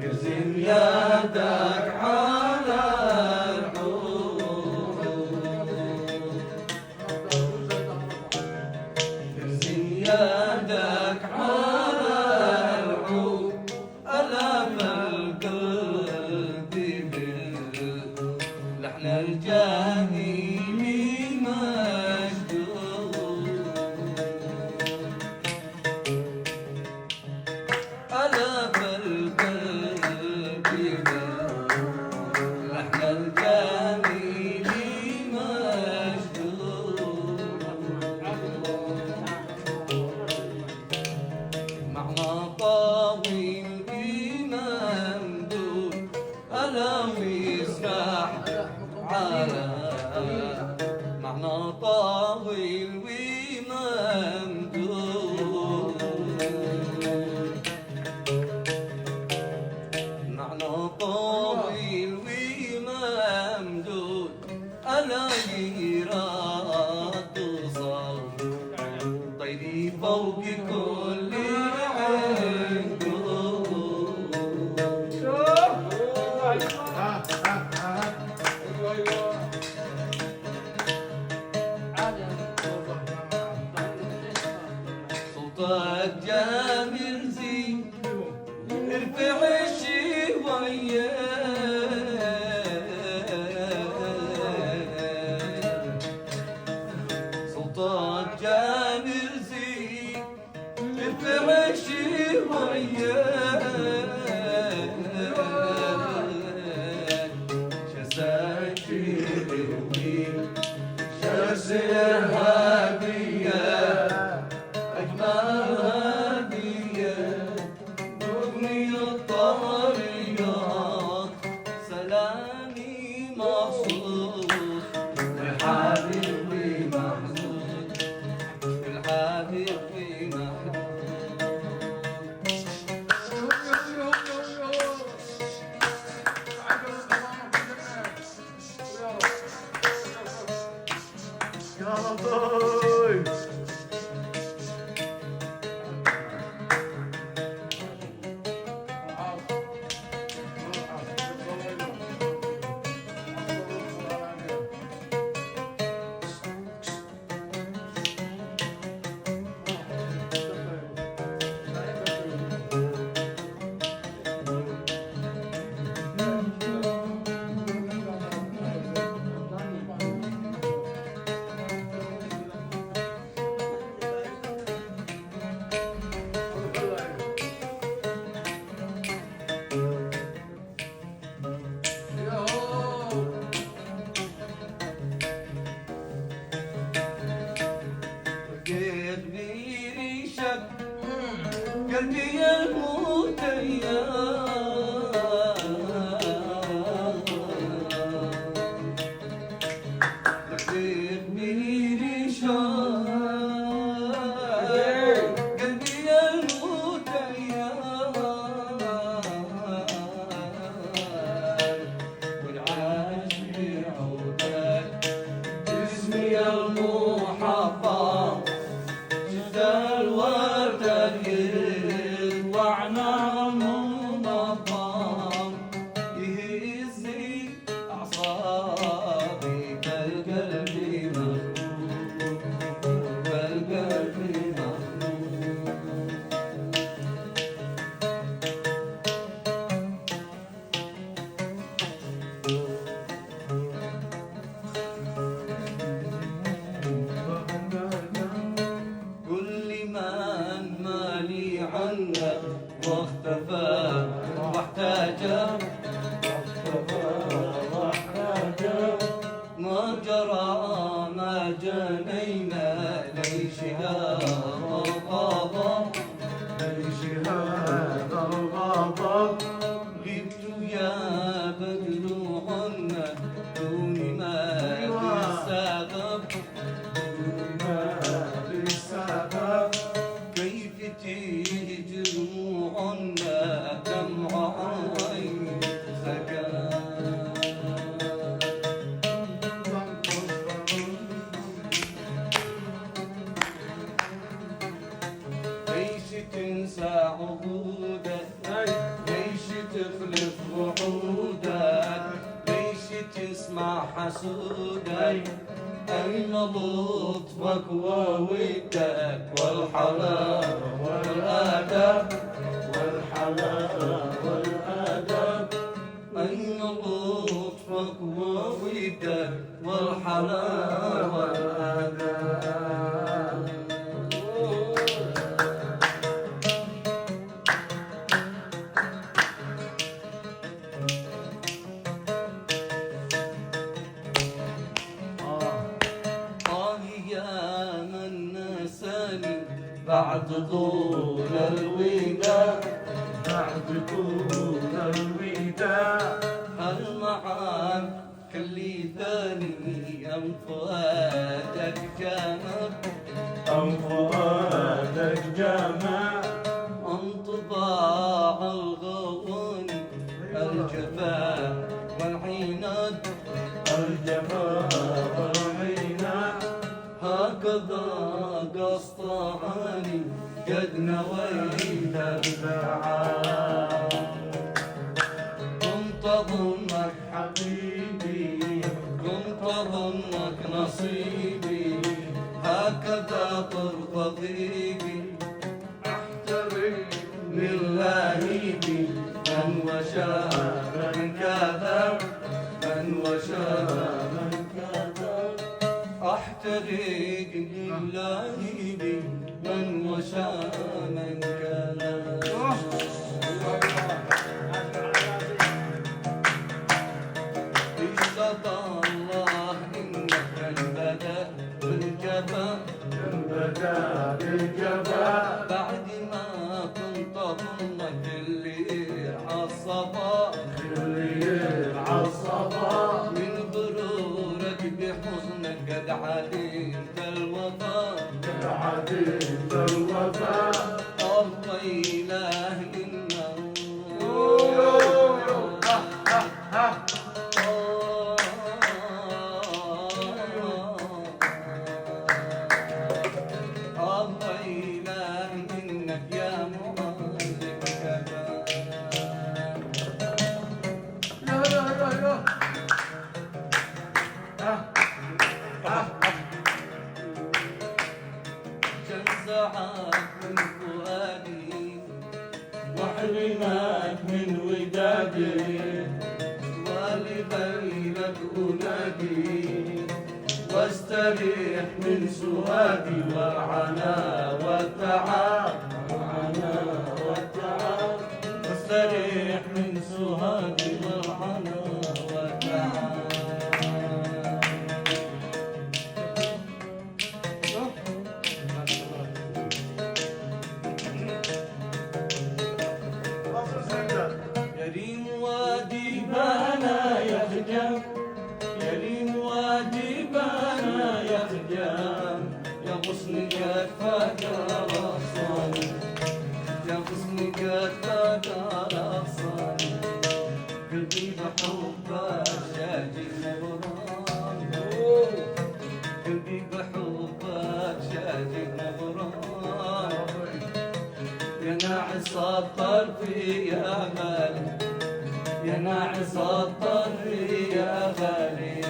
ارسم يدك على الحروف، ارسم يدك على الحروف، ألف القلب باللحن الجميل مشدود، ألف القلب باللحن الجميل مشدود، معنى طويل بممدود، ألا ويسرح على معنى طويل وممدود، معنى طويل وممدود، ألا يراد توصل طيري فوق كل عنقود. صوتك جميل زين ارفع شوية، صوتك جميل زين ارفع شوية، شاسر هدية أجمل هدية، أغنية الطريقات سلامي مخصوص، الحبيب محمود، الحبيب محمود. يا لطيف وحودك ليش تسمع حسودك أين لطفك وودك والحلال والأدب والحلال والأدب أين لطفك وودك والحلال والأدب بعد طول الوداع بعد طول الوداع هالمعان كلي ثاني أم فؤادك جامع أم فؤادك جامع انطباع الغوان الجفاء والعناد الجفاء والعناد هكذا قسطاني قد نويت البعاد كنت أظنك حبيبي كنت أظنك نصيبي هكذا ترتضي بي أحترم من لاهيبي من وشاء من كذب من وشاء من كذب أحترق للاهيبي من وشاء من كذب اشهد الله إنك البدأ بالجفاء البدا بالجفاء بعد ما كنت أظنك اللي عالصفا الليل عالصفا من غرورك بحزنك قد علمت الوفاء قد عديت الوفاء الله إله إلا الله إله إنك يا مؤلف كذا جزعك من فؤادي واحرمك من ودادي ولغيرك أنادي واستريح من سوادي والعنا والتعب والعنا والتعب واستريح من سهادي والعنا والتعب يريم وادي بانا يخجم يريم وادي بانا يخجم يا غصن كفاك رصاني يا غصن كفاك رصاني قلبي بحبك شاجي غرام قلبي بحبك شاجي غرام يا ناعس الطرف يا غالي يا ناعس الطرف يا غالي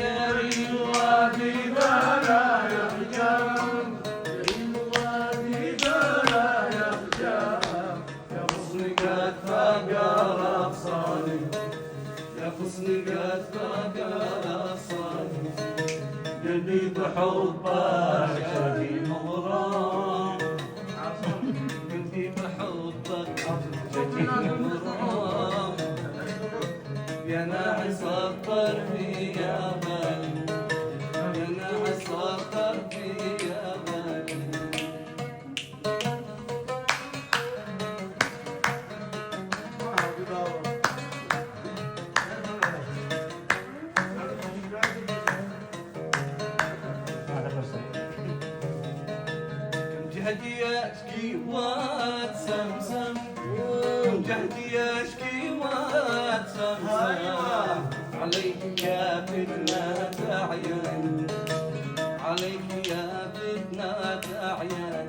يا ريم وادي بلا يخجم يريم وادي بلا يخجم يا غصن قد فاق رقصاني يا غصن قد فاق رقصاني قلبي بحبك شاقي مغرام قلبي بحبك شاقي مغرام يا ناعس الطرف يا غالي يا ناعس الطرف يا غالي جهدي اشكي واتسمسم جهدي اشكي واتسمسم عليك يا فتنة عيان عليك يا فتنة عيان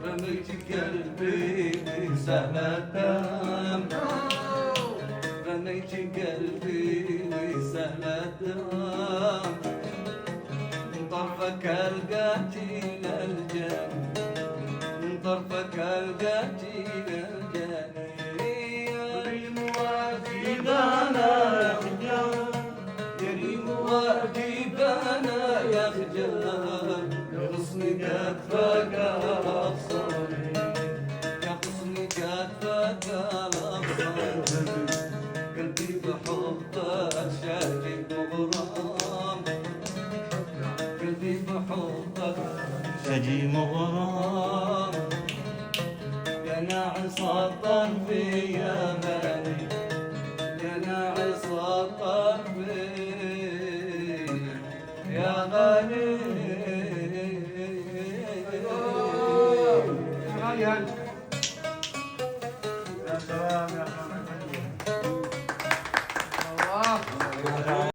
رميت قلبي بسهل الدم قلبي وسندها من طرفك القاتي للجنة من طرفك القاتي للجنة ريم واجبنا يخجل كريم واجبنا يا خجل يا غصني كتفك الأبصاري يا غصني كتفك الأبصاري قلبي بحبك شاهد مغرام قلبي بحبك شجي مغرام يا ناعس الطرف يا بني يا ناعس الطرف يا غالي يا سلام يا حمد الله